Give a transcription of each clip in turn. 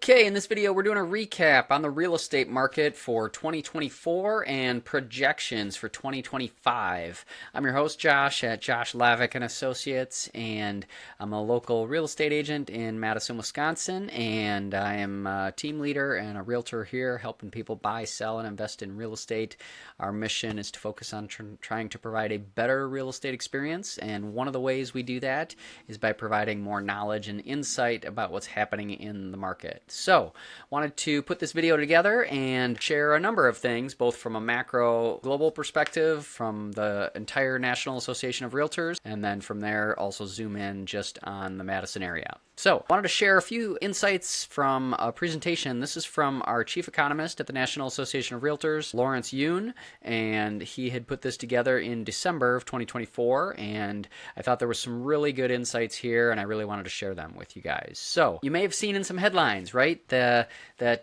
Okay, in this video we're doing a recap on the real estate market for 2024 and projections for 2025. I'm your host Josh at Josh Lavik and Associates, and I'm a local real estate agent in Madison, Wisconsin, and I am a team leader and a realtor here helping people buy, sell, and invest in real estate. Our mission is to focus on trying to provide a better real estate experience, and one of the ways we do that is by providing more knowledge and insight about what's happening in the market. So, wanted to put this video together and share a number of things, both from a macro global perspective, from the entire National Association of Realtors, and then from there also zoom in just on the Madison area. So, wanted to share a few insights from a presentation. This is from our chief economist at the National Association of Realtors, Lawrence Yoon, and he had put this together in December of 2024, and I thought there was some really good insights here, and I really wanted to share them with you guys. So, you may have seen in some headlines, right, that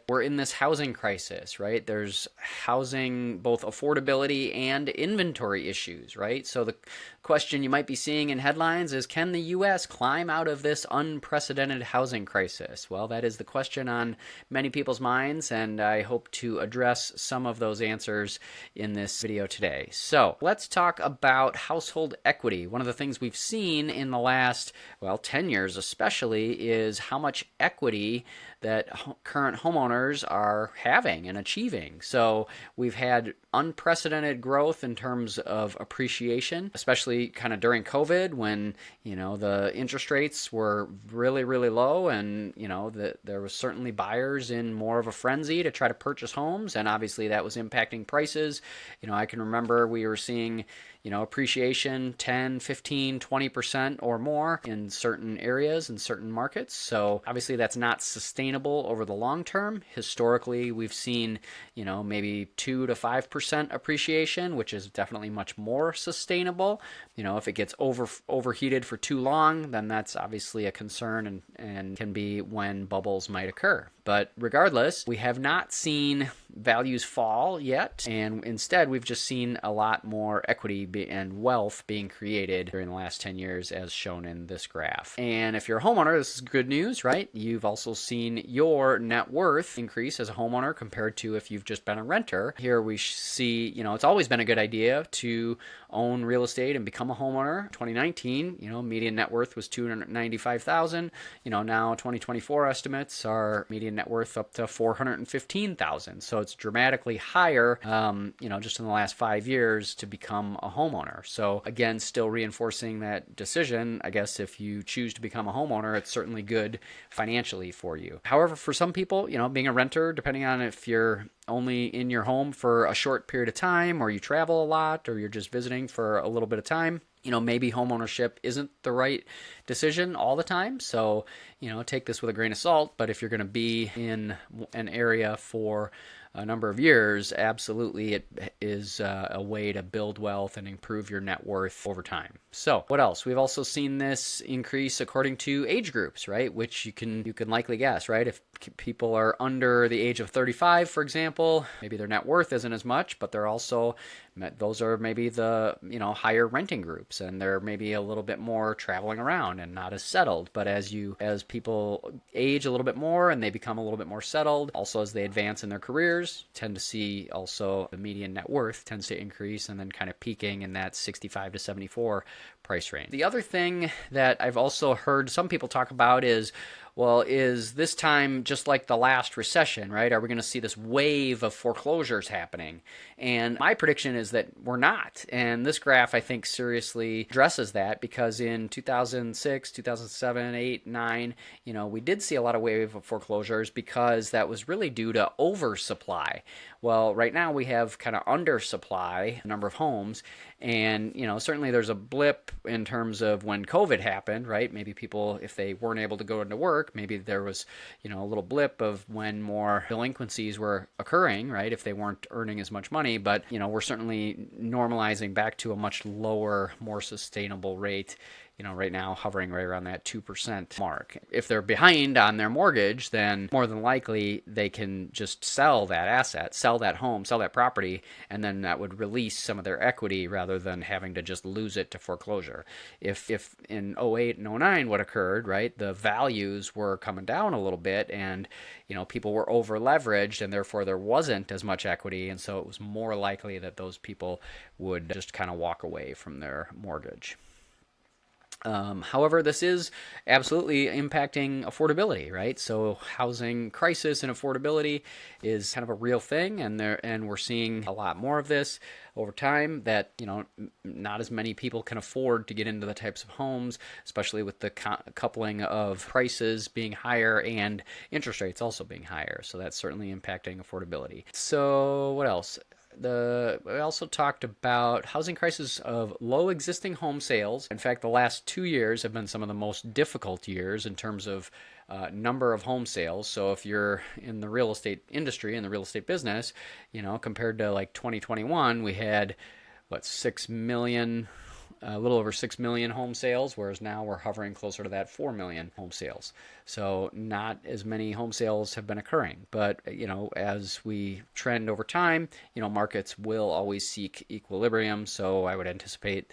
we're in this housing crisis, right? There's housing, both affordability and inventory issues, right? So the question you might be seeing in headlines is, can the U.S. climb out of this unprecedented housing crisis? Well, that is the question on many people's minds, and I hope to address some of those answers in this video today. So let's talk about household equity. One of the things we've seen in the last, 10 years especially, is how much equity that current homeowners are having and achieving. So we've had unprecedented growth in terms of appreciation, especially kind of during COVID when, the interest rates were really, really low, and, there was certainly buyers in more of a frenzy to try to purchase homes, and obviously that was impacting prices. I can remember we were seeing appreciation 10, 15, 20% or more in certain areas and certain markets. So obviously that's not sustainable over the long term. Historically, we've seen, maybe 2 to 5% appreciation, which is definitely much more sustainable. If it gets overheated for too long, then that's obviously a concern and can be when bubbles might occur. But regardless, we have not seen values fall yet, and instead we've just seen a lot more equity and wealth being created during the last 10 years as shown in this graph. And if you're a homeowner, this is good news, right? You've also seen your net worth increase as a homeowner compared to if you've just been a renter. Here we see, it's always been a good idea to own real estate and become a homeowner. 2019, median net worth was $295,000. Now 2024 estimates are median net worth up to $415,000. So it's dramatically higher, just in the last 5 years to become a homeowner. So again, still reinforcing that decision. I guess if you choose to become a homeowner, it's certainly good financially for you. However, for some people, being a renter, depending on if you're only in your home for a short period of time, or you travel a lot, or you're just visiting for a little bit of time, maybe homeownership isn't the right decision all the time. So, take this with a grain of salt. But if you're going to be in an area for a number of years, absolutely it is a way to build wealth and improve your net worth over time. So what else? We've also seen this increase according to age groups, right? Which you can likely guess, right? If people are under the age of 35, for example, maybe their net worth isn't as much, but those are maybe the higher renting groups, and they're maybe a little bit more traveling around and not as settled. But as people age a little bit more and they become a little bit more settled, also as they advance in their careers, tend to see also the median net worth tends to increase and then kind of peaking in that 65 to 74 price range. The other thing that I've also heard some people talk about is, is this time just like the last recession, right? Are we going to see this wave of foreclosures happening? And my prediction is that we're not. And this graph, I think, seriously addresses that, because in 2006, 2007, 8, 9, we did see a lot of wave of foreclosures because that was really due to oversupply. Well, right now we have kind of undersupply, number of homes, and, certainly there's a blip in terms of when COVID happened, right? Maybe people, if they weren't able to go into work, maybe there was, a little blip of when more delinquencies were occurring, right? If they weren't earning as much money, but, we're certainly normalizing back to a much lower, more sustainable rate right now hovering right around that 2% mark. If they're behind on their mortgage, then more than likely they can just sell that asset, sell that home, sell that property, and then that would release some of their equity rather than having to just lose it to foreclosure. If in 08 and 09 what occurred, right, the values were coming down a little bit, and people were over leveraged, and therefore there wasn't as much equity, and so it was more likely that those people would just kind of walk away from their mortgage. However, this is absolutely impacting affordability, right? So housing crisis and affordability is kind of a real thing, and we're seeing a lot more of this over time, that not as many people can afford to get into the types of homes, especially with the coupling of prices being higher and interest rates also being higher. So that's certainly impacting affordability. So what else? We also talked about housing crisis of low existing home sales. In fact, the last 2 years have been some of the most difficult years in terms of number of home sales. So if you're in the real estate industry, in the real estate business, compared to like 2021, we had, 6 million, a little over 6 million home sales, whereas now we're hovering closer to that 4 million home sales. So not as many home sales have been occurring. But, as we trend over time, markets will always seek equilibrium. So I would anticipate,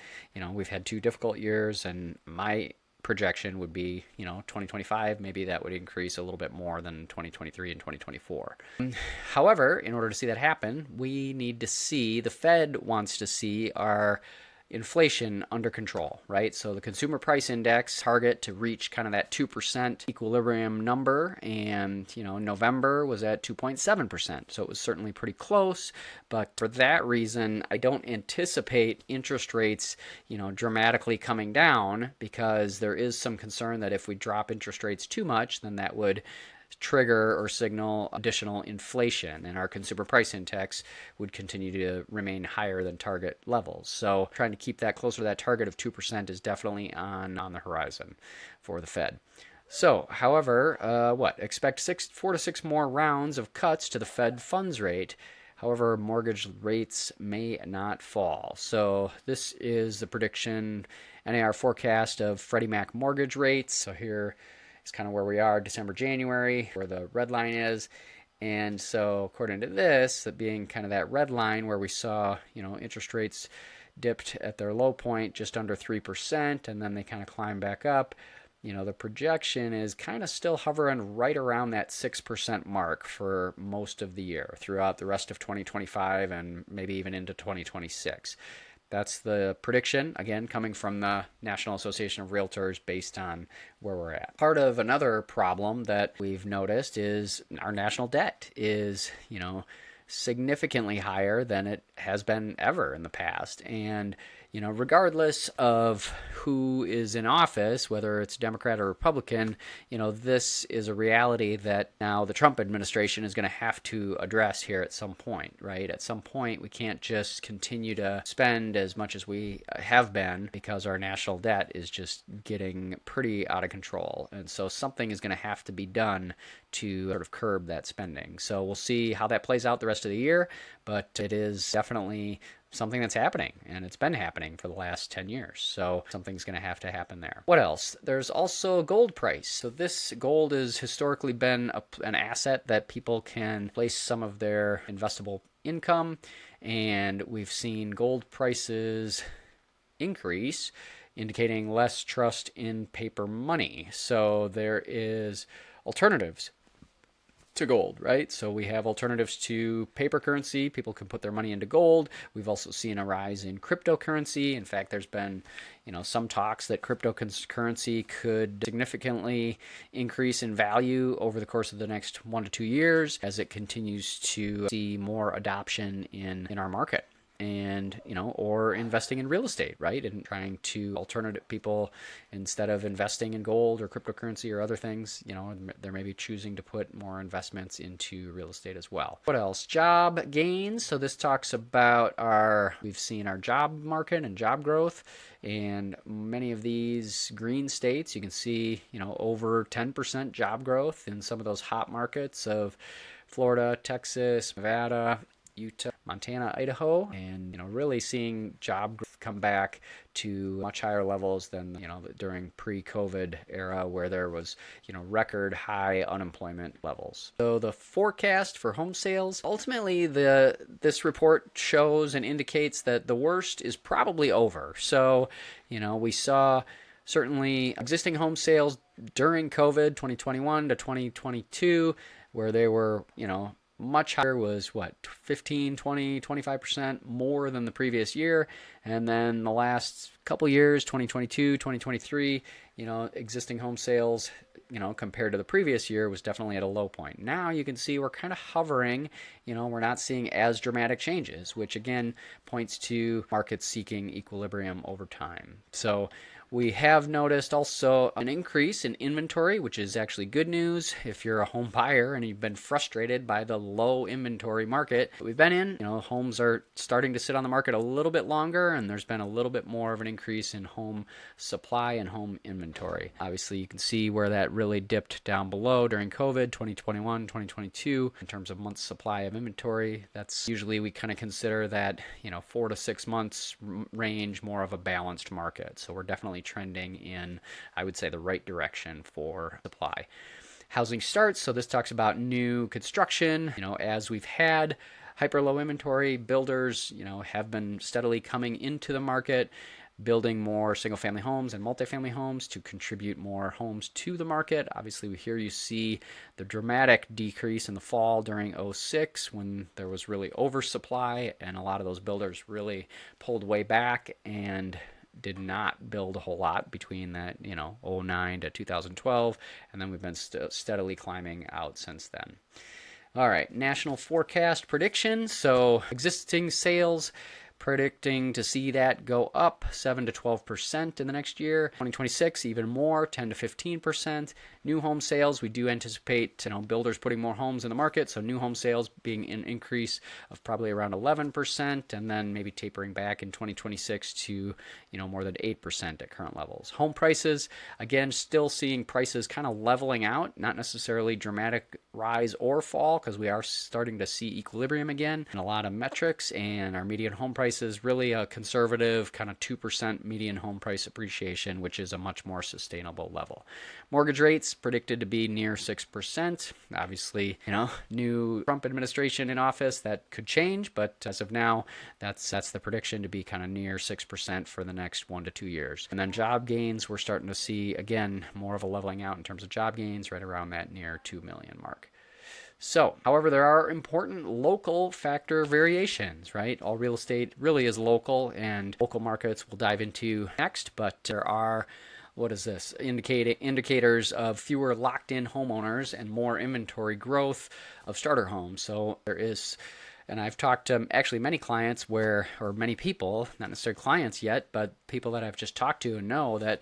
we've had 2 difficult years, and my projection would be, 2025, maybe that would increase a little bit more than 2023 and 2024. However, in order to see that happen, we need to see, the Fed wants to see our inflation under control, right? So the consumer price index target to reach kind of that 2% equilibrium number, and November was at 2.7%, so it was certainly pretty close. But for that reason, I don't anticipate interest rates dramatically coming down, because there is some concern that if we drop interest rates too much, then that would trigger or signal additional inflation, and our consumer price index would continue to remain higher than target levels. So trying to keep that closer to that target of 2% is definitely on the horizon for the Fed. So, however, expect 4 to 6 more rounds of cuts to the Fed funds rate. However, mortgage rates may not fall. So this is the prediction, NAR forecast of Freddie Mac mortgage rates. So here is kind of where we are, December, January, where the red line is. And so according to this, that being kind of that red line where we saw, interest rates dipped at their low point just under 3%, and then they kind of climb back up. The projection is kind of still hovering right around that 6% mark for most of the year, throughout the rest of 2025 and maybe even into 2026. That's the prediction, again, coming from the National Association of Realtors based on where we're at. Part of another problem that we've noticed is our national debt is, significantly higher than it has been ever in the past. And, regardless of who is in office, whether it's Democrat or Republican, this is a reality that now the Trump administration is going to have to address here at some point, right? At some point, we can't just continue to spend as much as we have been, because our national debt is just getting pretty out of control. And so something is going to have to be done to sort of curb that spending. So we'll see how that plays out the rest of the year, but it is definitely something that's happening, and it's been happening for the last 10 years. So something's going to have to happen there. What else? There's also gold price. So this gold has historically been an asset that people can place some of their investable income, and we've seen gold prices increase, indicating less trust in paper money. So there is alternatives to gold, right? So we have alternatives to paper currency. People can put their money into gold. We've also seen a rise in cryptocurrency. In fact, there's been, some talks that cryptocurrency could significantly increase in value over the course of the next 1 to 2 years as it continues to see more adoption in our market. And, or investing in real estate, right? And trying to alternative people, instead of investing in gold or cryptocurrency or other things, they're maybe choosing to put more investments into real estate as well. What else? Job gains. So this talks about we've seen our job market and job growth. And many of these green states, you can see, over 10% job growth in some of those hot markets of Florida, Texas, Nevada, Utah, Montana, Idaho, and really seeing job growth come back to much higher levels than during pre-COVID era, where there was record high unemployment levels. So the forecast for home sales, ultimately this report shows and indicates that the worst is probably over. So we saw certainly existing home sales during COVID 2021 to 2022, where they were much higher, was 15, 20, 25% more than the previous year. And then the last couple years, 2022, 2023, existing home sales, compared to the previous year, was definitely at a low point. Now you can see we're kind of hovering, we're not seeing as dramatic changes, which again points to markets seeking equilibrium over time. So we have noticed also an increase in inventory, which is actually good news if you're a home buyer and you've been frustrated by the low inventory market we've been in. Homes are starting to sit on the market a little bit longer, and there's been a little bit more of an increase in home supply and home inventory. Obviously, you can see where that really dipped down below during COVID 2021, 2022 in terms of months supply of inventory. That's usually, we kind of consider that 4 to 6 months range more of a balanced market. So we're definitely trending in, I would say, the right direction for supply. Housing starts, so this talks about new construction. As we've had hyper low inventory, builders have been steadily coming into the market, building more single-family homes and multifamily homes to contribute more homes to the market. Obviously, here you see the dramatic decrease in the fall during 2006, when there was really oversupply, and a lot of those builders really pulled way back and did not build a whole lot between that 2009 to 2012, and then we've been steadily climbing out since then. All right, national forecast predictions. So existing sales, predicting to see that go up 7 to 12% in the next year. 2026, even more, 10 to 15%. New home sales, we do anticipate builders putting more homes in the market, so new home sales being an increase of probably around 11%, and then maybe tapering back in 2026 to more than 8% at current levels. Home prices, again, still seeing prices kind of leveling out, not necessarily dramatic rise or fall, because we are starting to see equilibrium again in a lot of metrics, and our median home price is really a conservative kind of 2% median home price appreciation, which is a much more sustainable level. Mortgage rates predicted to be near 6%. Obviously, new Trump administration in office, that could change, but as of now, that's the prediction, to be kind of near 6% for the next 1 to 2 years. And then job gains, we're starting to see, again, more of a leveling out in terms of job gains, right around that near 2 million mark. So, however, there are important local factor variations, right? All real estate really is local, and local markets we'll dive into next, but there are indicators of fewer locked-in homeowners and more inventory growth of starter homes. So there is, and I've talked to actually many clients or many people, not necessarily clients yet, but people that I've just talked to and know that,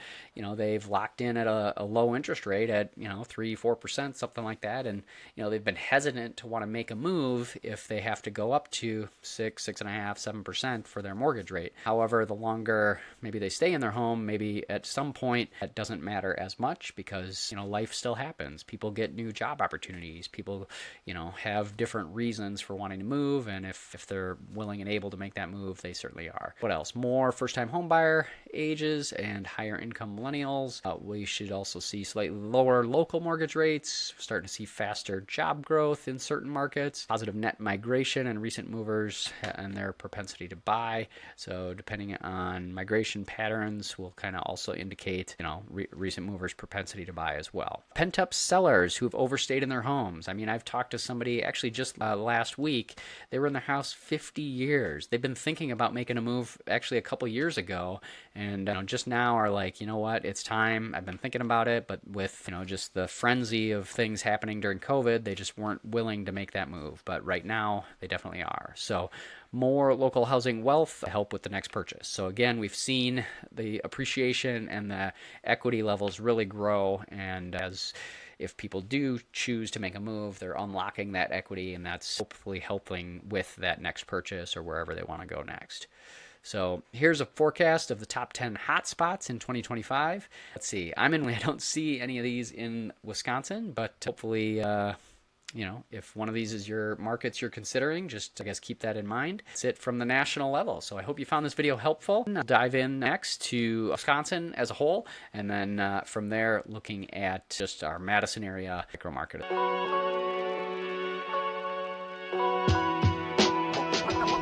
they've locked in at a low interest rate at, 3-4%, something like that. And, they've been hesitant to want to make a move if they have to go up to 6.5-7% for their mortgage rate. However, the longer maybe they stay in their home, maybe at some point it doesn't matter as much, because, life still happens. People get new job opportunities. People, have different reasons for wanting to move. And if they're willing and able to make that move, they certainly are. What else? More first-time home buyer ages and higher income millennials. We should also see slightly lower local mortgage rates, starting to see faster job growth in certain markets, positive net migration and recent movers and their propensity to buy. So depending on migration patterns will kind of also indicate, recent movers' propensity to buy as well. Pent-up sellers who have overstayed in their homes. I mean, I've talked to somebody actually just last week. They were in their house 50 years. They've been thinking about making a move actually a couple years ago, and just now are like, what, it's time. I've been thinking about it, but with just the frenzy of things happening during COVID, they just weren't willing to make that move. But right now, they definitely are. So more local housing wealth help with the next purchase. So again, we've seen the appreciation and the equity levels really grow, and if people do choose to make a move, they're unlocking that equity, and that's hopefully helping with that next purchase or wherever they want to go next. So here's a forecast of the top 10 hotspots in 2025. Let's see. I don't see any of these in Wisconsin, but hopefully if one of these is your markets you're considering, just I guess keep that in mind. That's it from the national level. So I hope you found this video helpful. I'll dive in next to Wisconsin as a whole, and then from there looking at just our Madison area micro market.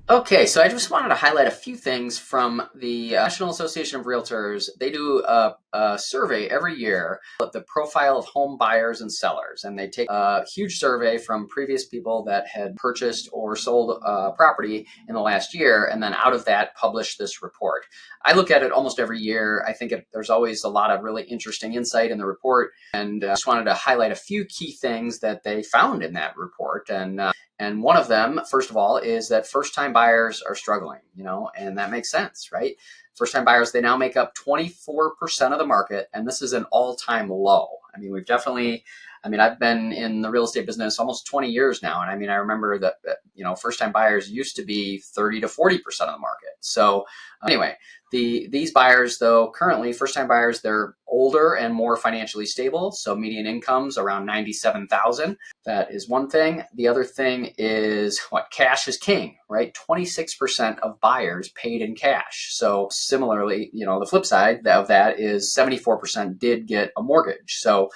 Okay, so I just wanted to highlight a few things from the National Association of Realtors. They do a survey every year of the profile of home buyers and sellers, and they take a huge survey from previous people that had purchased or sold property in the last year, and then out of that publish this report. I look at it almost every year. I think there's always a lot of really interesting insight in the report, and just wanted to highlight a few key things that they found in that report. And one of them, first of all, is that first-time buyers are struggling, and that makes sense, right? First-time buyers, they now make up 24% of the market, and this is an all-time low. I've been in the real estate business almost 20 years now, and I remember that first-time buyers used to be 30 to 40% of the market. So anyway, these buyers, though, currently first-time buyers, they're older and more financially stable. So median incomes around $97,000. That is one thing. The other thing is cash is king, right? 26% of buyers paid in cash. So similarly, the flip side of that is 74% did get a mortgage. So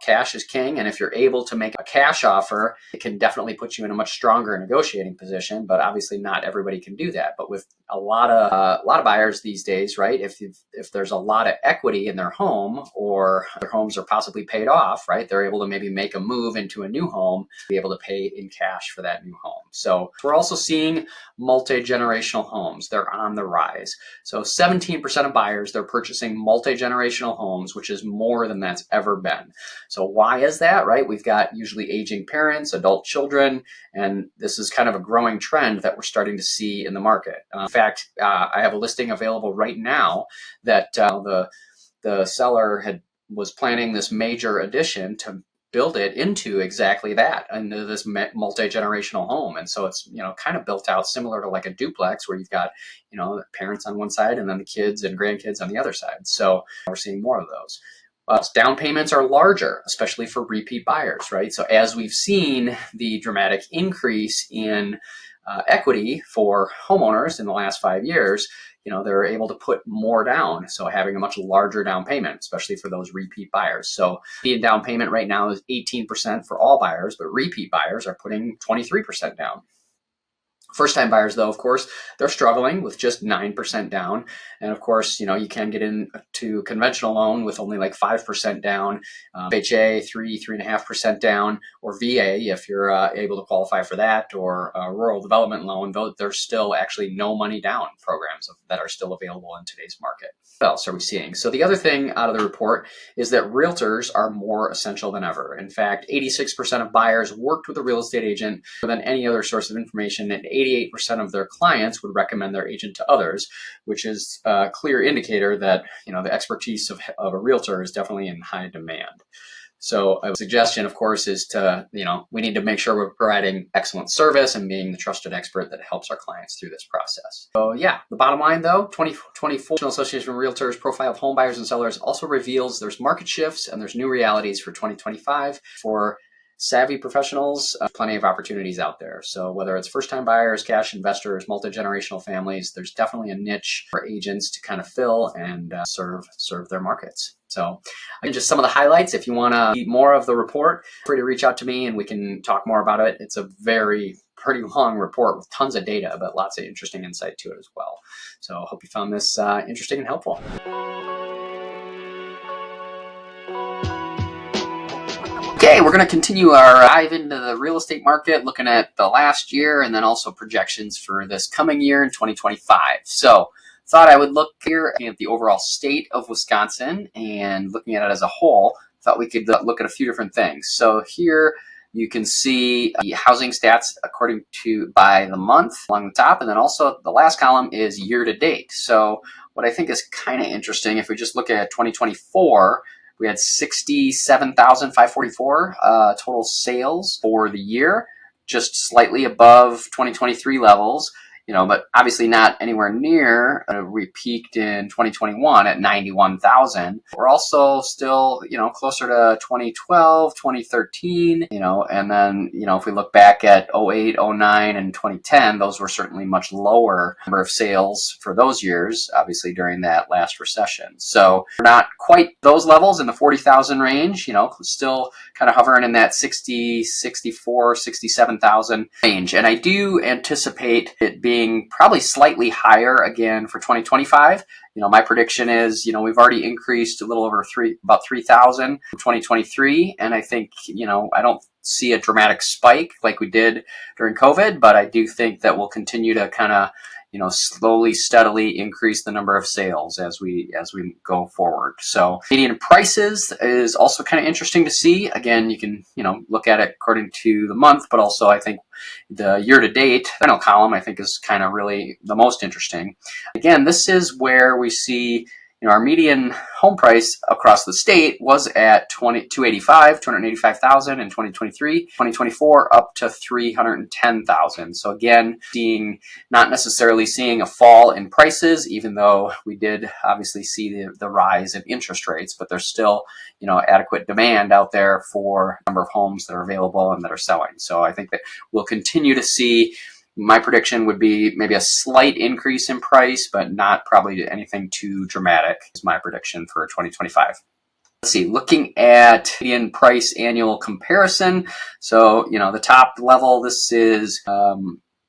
cash is king. And if you're able to make a cash offer, it can definitely put you in a much stronger negotiating position. But obviously not everybody can do that. But with a lot of buyers these days, right? If there's a lot of equity in their home, or their homes are possibly paid off, right? They're able to maybe make a move into a new home, be able to pay in cash for that new home. So we're also seeing multi-generational homes. They're on the rise. So 17% of buyers, they're purchasing multi-generational homes, which is more than that's ever been. So why is that, right? We've got usually aging parents, adult children, and this is kind of a growing trend that we're starting to see in the market. In fact, I have a listing available right now that the seller was planning this major addition to build it into exactly that, into this multi-generational home. And so it's, kind of built out similar to like a duplex where you've got, the parents on one side and then the kids and grandkids on the other side. So we're seeing more of those. Down payments are larger, especially for repeat buyers, right? So as we've seen the dramatic increase in equity for homeowners in the last 5 years, they're able to put more down. So having a much larger down payment, especially for those repeat buyers. So the down payment right now is 18% for all buyers, but repeat buyers are putting 23% down. First-time buyers, though, of course, they're struggling with just 9% down. And of course, you can get into conventional loan with only like 5% down, FHA 3.5% down, or VA if you're able to qualify for that, or rural development loan, though there's still actually no money down programs that are still available in today's market. What else are we seeing? So the other thing out of the report is that realtors are more essential than ever. In fact, 86% of buyers worked with a real estate agent more than any other source of information, and 88% of their clients would recommend their agent to others, which is a clear indicator that the expertise of a realtor is definitely in high demand. So a suggestion, of course, is to, we need to make sure we're providing excellent service and being the trusted expert that helps our clients through this process. So yeah, the bottom line though, 2024 National Association of Realtors profile of home buyers and sellers also reveals there's market shifts and there's new realities for 2025 for savvy professionals. Plenty of opportunities out there. So whether it's first-time buyers, cash investors, multi-generational families, there's definitely a niche for agents to kind of fill and serve their markets. So again, just some of the highlights. If you want to read more of the report, feel free to reach out to me and we can talk more about it. It's a pretty long report with tons of data, but lots of interesting insight to it as well. So I hope you found this interesting and helpful. Okay, we're going to continue our dive into the real estate market, looking at the last year and then also projections for this coming year in 2025. So thought I would look here at the overall state of Wisconsin and looking at it as a whole. Thought we could look at a few different things. So here you can see the housing stats according to by the month along the top, and then also the last column is year to date. So what I think is kind of interesting, if we just look at 2024, we had 67,544 total sales for the year, just slightly above 2023 levels. but obviously not anywhere near. We peaked in 2021 at 91,000. We're also still, closer to 2012, 2013, and then, if we look back at 08, 09, and 2010, those were certainly much lower number of sales for those years, obviously during that last recession. So we're not quite those levels in the 40,000 range, still kind of hovering in that 60, 64, 67,000 range. And I do anticipate it being probably slightly higher again for 2025. My prediction is, we've already increased a little over about 3,000 in 2023. And I think, I don't see a dramatic spike like we did during COVID, but I do think that we'll continue to kind of, slowly, steadily increase the number of sales as we go forward. So median prices is also kind of interesting to see. Again, you can, look at it according to the month, but also I think the year-to-date final column, I think, is kind of really the most interesting. Again, this is where we see, our median home price across the state was at 285,000 in 2023, 2024 up to 310,000. So again, not necessarily seeing a fall in prices, even though we did obviously see the rise in interest rates, but there's still, adequate demand out there for the number of homes that are available and that are selling. So I think that we'll continue to see. My prediction would be maybe a slight increase in price, but not probably anything too dramatic is my prediction for 2025. Let's see, looking at median price annual comparison. So, the top level, this is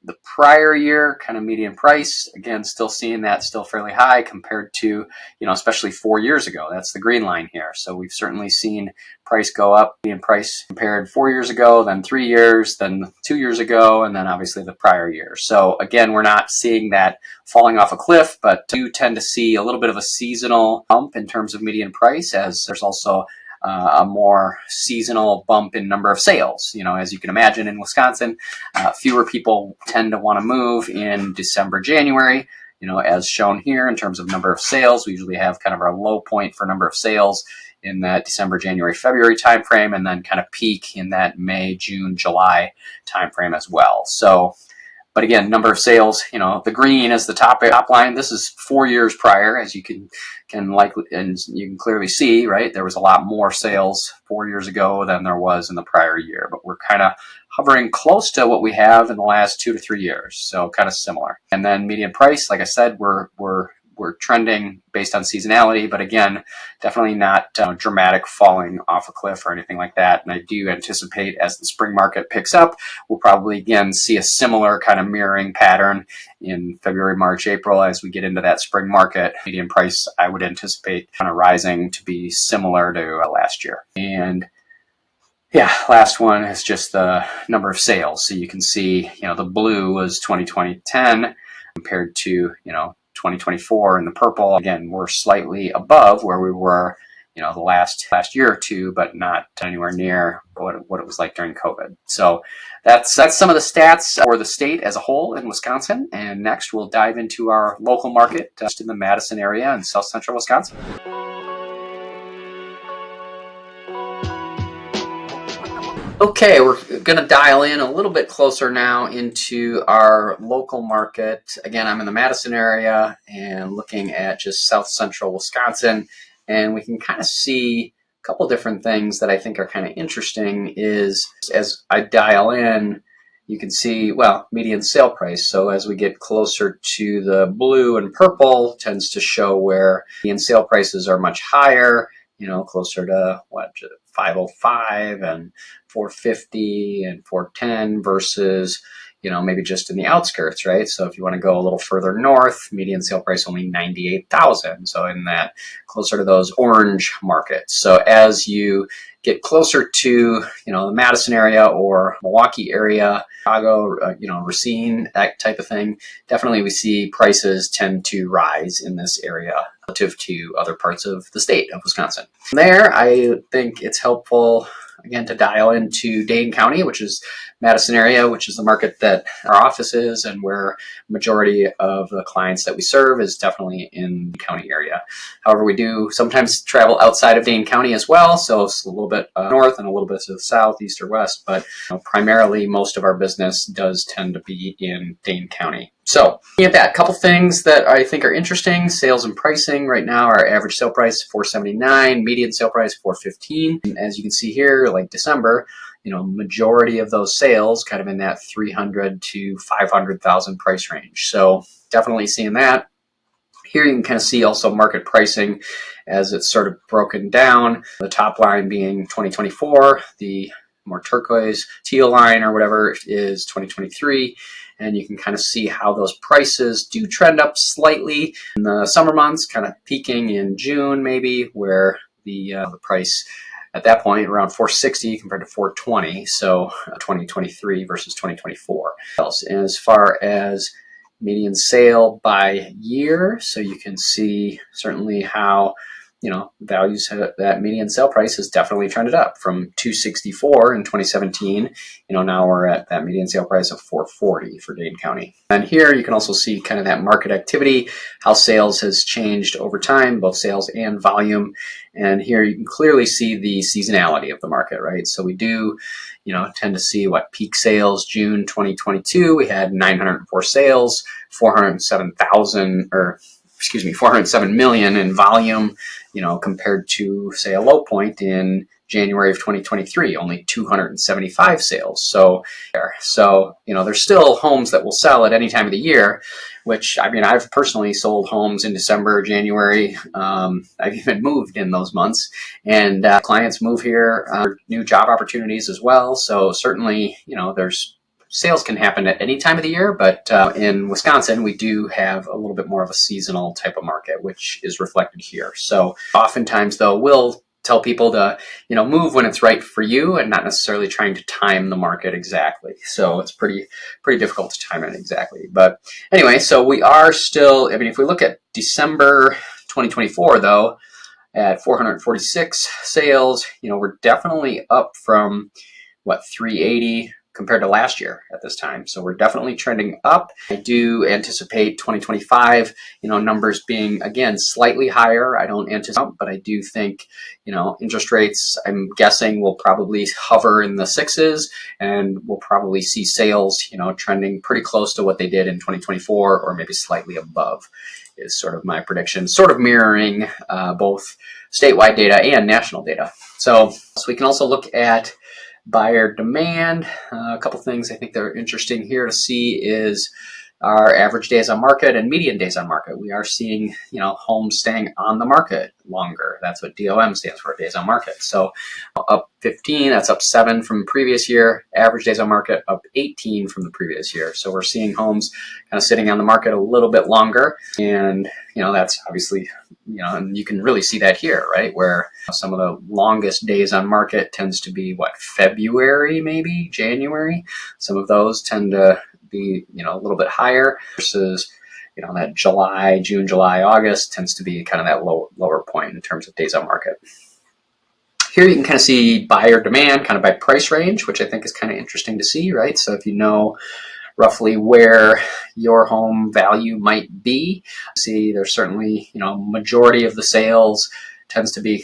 the prior year kind of median price. Again, still seeing that still fairly high compared to, especially 4 years ago. That's the green line here. So we've certainly seen price go up, median price compared 4 years ago, then 3 years, then 2 years ago, and then obviously the prior year. So again, we're not seeing that falling off a cliff, but do tend to see a little bit of a seasonal bump in terms of median price, as there's also a more seasonal bump in number of sales. As you can imagine, in Wisconsin, fewer people tend to want to move in December, January. As shown here in terms of number of sales, we usually have kind of our low point for number of sales in that December, January, February timeframe, and then kind of peak in that May, June, July timeframe as well. So, but again, number of sales, the green is the top line. This is 4 years prior, as you can likely, and you can clearly see, right? There was a lot more sales 4 years ago than there was in the prior year, but we're kind of hovering close to what we have in the last 2 to 3 years. So kind of similar. And then median price, like I said, we're trending based on seasonality, but again, definitely not dramatic falling off a cliff or anything like that. And I do anticipate as the spring market picks up, we'll probably again see a similar kind of mirroring pattern in February, March, April as we get into that spring market. Median price, I would anticipate kind of rising to be similar to last year. And yeah, last one is just the number of sales. So you can see, the blue was 2010 compared to, 2024 in the purple. Again, we're slightly above where we were, the last year or two, but not anywhere near what it was like during COVID. So that's some of the stats for the state as a whole in Wisconsin. And next, we'll dive into our local market just in the Madison area in south central Wisconsin. Okay, we're going to dial in a little bit closer now into our local market. Again, I'm in the Madison area and looking at just south central Wisconsin, and we can kind of see a couple different things that I think are kind of interesting is as I dial in, you can see, median sale price. So as we get closer to the blue and purple, tends to show where median sale prices are much higher, closer to 505 and 450 and 410 versus, maybe just in the outskirts, right? So if you want to go a little further north, median sale price only 98,000. So in that closer to those orange markets. So as you get closer to, the Madison area or Milwaukee area, Chicago, Racine, that type of thing, definitely we see prices tend to rise in this area relative to other parts of the state of Wisconsin. From there, I think it's helpful, again, to dial into Dane County, which is Madison area, which is the market that our office is and where majority of the clients that we serve is definitely in the county area. However, we do sometimes travel outside of Dane County as well, so it's a little bit north and a little bit to the south, east, or west, but primarily most of our business does tend to be in Dane County. So looking at that, a couple things that I think are interesting. Sales and pricing right now, our average sale price $479, median sale price $415. And as you can see here, like December, majority of those sales kind of in that 300 to 500,000 price range. So definitely seeing that. Here you can kind of see also market pricing as it's sort of broken down. The top line being 2024, the more turquoise teal line or whatever is 2023. And you can kind of see how those prices do trend up slightly in the summer months, kind of peaking in June maybe, where the price at that point around 460 compared to 420. So 2023 versus 2024. As far as median sale by year, so you can see certainly how values that median sale price has definitely trended up from 264 in 2017. Now we're at that median sale price of 440 for Dane County. And here you can also see kind of that market activity, how sales has changed over time, both sales and volume. And here you can clearly see the seasonality of the market, right? So we do tend to see peak sales. June 2022, we had 904 sales, 407 million in volume, compared to say a low point in January of 2023, only 275 sales. So there's still homes that will sell at any time of the year, which I've personally sold homes in December, January. I've even moved in those months, and clients move here for new job opportunities as well. So certainly, there's sales can happen at any time of the year, but in Wisconsin, we do have a little bit more of a seasonal type of market, which is reflected here. So oftentimes, though, we'll tell people to, move when it's right for you and not necessarily trying to time the market exactly. So it's pretty difficult to time it exactly. But anyway, so we are still, if we look at December 2024, though, at 446 sales, we're definitely up from 380 compared to last year at this time. So we're definitely trending up. I do anticipate 2025, numbers being, again, slightly higher. I don't anticipate, but I do think, interest rates, I'm guessing, will probably hover in the sixes, and we'll probably see sales, trending pretty close to what they did in 2024 or maybe slightly above is sort of my prediction, sort of mirroring both statewide data and national data. So we can also look at buyer demand. A couple things I think that are interesting here to see is our average days on market and median days on market. We are seeing, homes staying on the market longer. That's what DOM stands for, days on market. So up 15, that's up 7 from the previous year. Average days on market up 18 from the previous year. So we're seeing homes kind of sitting on the market a little bit longer. And, that's obviously, and you can really see that here, right? Where some of the longest days on market tends to be February, maybe January. Some of those tend to be, a little bit higher versus, that June, July, August tends to be kind of that lower point in terms of days on market. Here you can kind of see buyer demand kind of by price range, which I think is kind of interesting to see, right? So if you know roughly where your home value might be, see there's certainly, majority of the sales tends to be,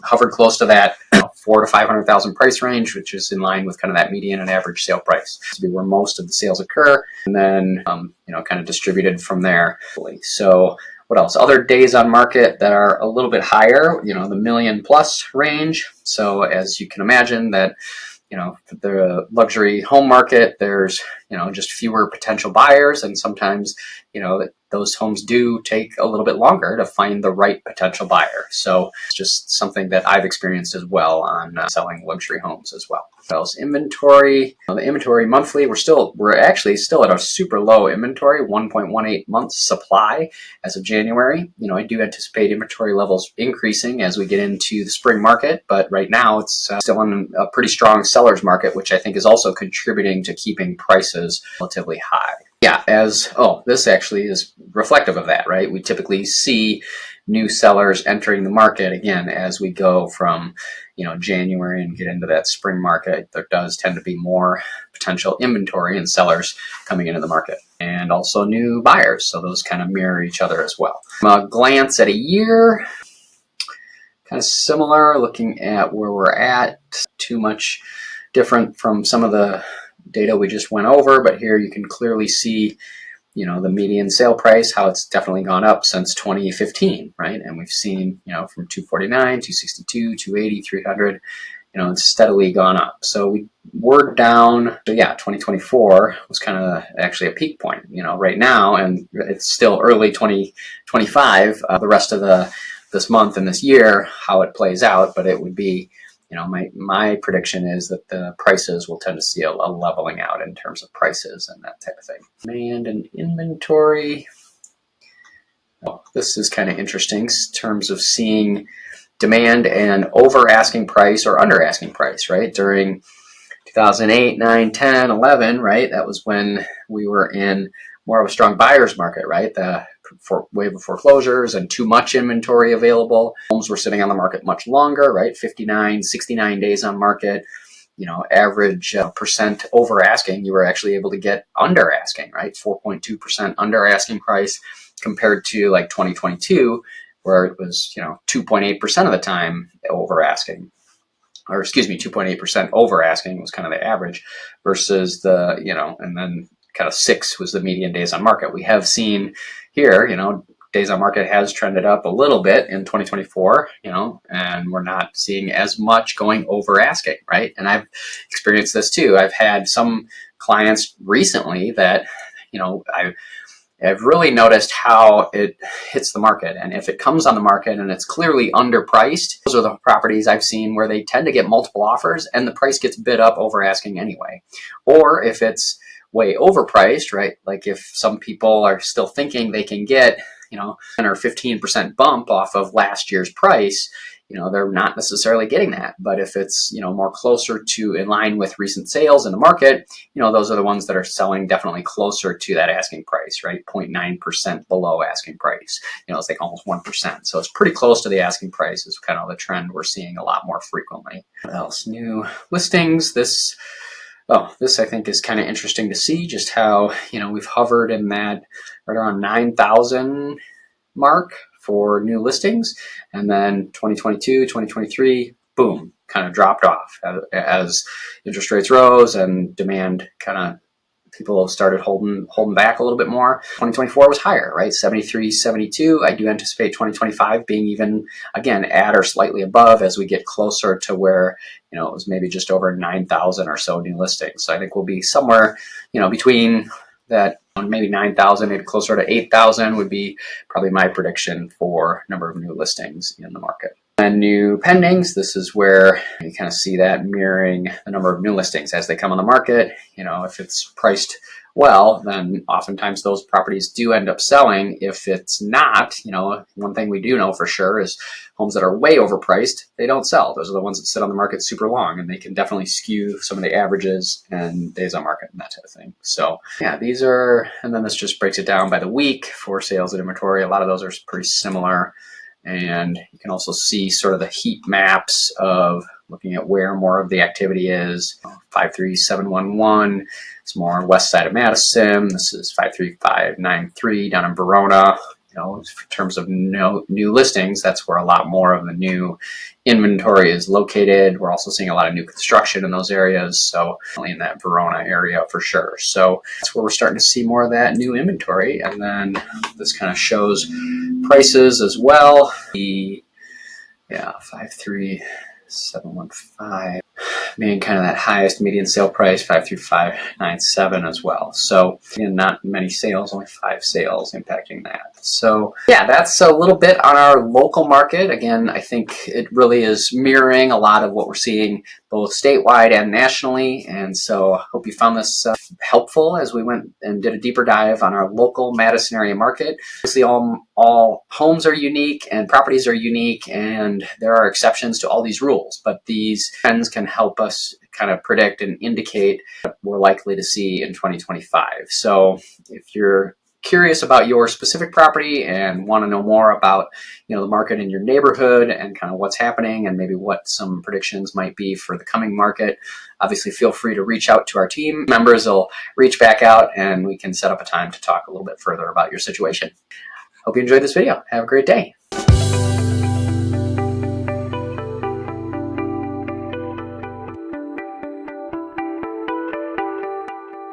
hovered close to that $400,000 to $500,000 price range, which is in line with kind of that median and average sale price. To be where most of the sales occur, and then kind of distributed from there. So what else? Other days on market that are a little bit higher, the million plus range. So as you can imagine that, the luxury home market, there's, just fewer potential buyers, and sometimes, those homes do take a little bit longer to find the right potential buyer. So it's just something that I've experienced as well on selling luxury homes as well. Inventory, the inventory monthly, we're actually still at a super low inventory, 1.18 months supply as of January. I do anticipate inventory levels increasing as we get into the spring market, but right now it's still in a pretty strong seller's market, which I think is also contributing to keeping prices relatively high. Yeah, this actually is reflective of that, right? We typically see new sellers entering the market again as we go from, January and get into that spring market. There does tend to be more potential inventory and sellers coming into the market, and also new buyers. So those kind of mirror each other as well. A glance at a year, kind of similar, looking at where we're at. Too much different from some of the data we just went over, but here you can clearly see the median sale price, how it's definitely gone up since 2015, right? And we've seen, from 249, 262, 280, 300, it's steadily gone up. So we're down. So yeah, 2024 was kind of actually a peak point, right now, and it's still early 2025. The rest of this month and this year, how it plays out, but it would be, my prediction is that the prices will tend to see a leveling out in terms of prices and that type of thing. Demand and inventory. Well, this is kind of interesting in terms of seeing demand and over asking price or under asking price, right? During 2008, 9, 10, 11, right? That was when we were in more of a strong buyer's market, right? The wave of foreclosures and too much inventory available. Homes were sitting on the market much longer, right? 59, 69 days on market. Average percent over asking, you were actually able to get under asking, right? 4.2% under asking price compared to like 2022, where it was, 2.8% of the time over asking. Or excuse me, 2.8% over asking was kind of the average versus the, and then kind of 6 was the median days on market. We have seen here, days on market has trended up a little bit in 2024, and we're not seeing as much going over asking, right? And I've experienced this too. I've had some clients recently that, I've really noticed how it hits the market. And if it comes on the market and it's clearly underpriced, those are the properties I've seen where they tend to get multiple offers and the price gets bid up over asking anyway. Or if it's way overpriced, right? Like if some people are still thinking they can get, 10 or 15% bump off of last year's price, they're not necessarily getting that. But if it's, more closer to in line with recent sales in the market, those are the ones that are selling definitely closer to that asking price, right? 0.9% below asking price. It's like almost 1%. So it's pretty close to the asking price is kind of the trend we're seeing a lot more frequently. What else? New listings. This I think is kind of interesting to see just how, we've hovered in that right around 9,000 mark for new listings. And then 2022, 2023, boom, kind of dropped off as interest rates rose and demand kind of people started holding back a little bit more. 2024 was higher, right? 73, 72. I do anticipate 2025 being even, again, at or slightly above as we get closer to where, it was maybe just over 9,000 or so new listings. So I think we'll be somewhere, between that, maybe 9,000, maybe closer to 8,000 would be probably my prediction for number of new listings in the market. And new pendings, this is where you kind of see that mirroring the number of new listings as they come on the market. If it's priced well, then oftentimes those properties do end up selling. If it's not, one thing we do know for sure is homes that are way overpriced, they don't sell. Those are the ones that sit on the market super long, and they can definitely skew some of the averages and days on market and that type of thing. So yeah, these are, and then this just breaks it down by the week for sales and inventory. A lot of those are pretty similar. And you can also see sort of the heat maps of looking at where more of the activity is. 53711, it's more west side of Madison. This is 53593 down in Verona. In terms of new listings, that's where a lot more of the new inventory is located. We're also seeing a lot of new construction in those areas, so in that Verona area for sure. So that's where we're starting to see more of that new inventory. And then this kind of shows prices as well. 53715 being kind of that highest median sale price, 53597 as well. So again, not many sales, only 5 sales impacting that. So yeah, that's a little bit on our local market. Again, I think it really is mirroring a lot of what we're seeing both statewide and nationally. And so I hope you found this helpful as we went and did a deeper dive on our local Madison area market. Obviously, all homes are unique and properties are unique, and there are exceptions to all these rules, but these trends can help us kind of predict and indicate what we're likely to see in 2025. So if you're curious about your specific property and want to know more about the market in your neighborhood and kind of what's happening and maybe what some predictions might be for the coming market, obviously feel free to reach out to our team. Members will reach back out and we can set up a time to talk a little bit further about your situation. Hope you enjoyed this video. Have a great day.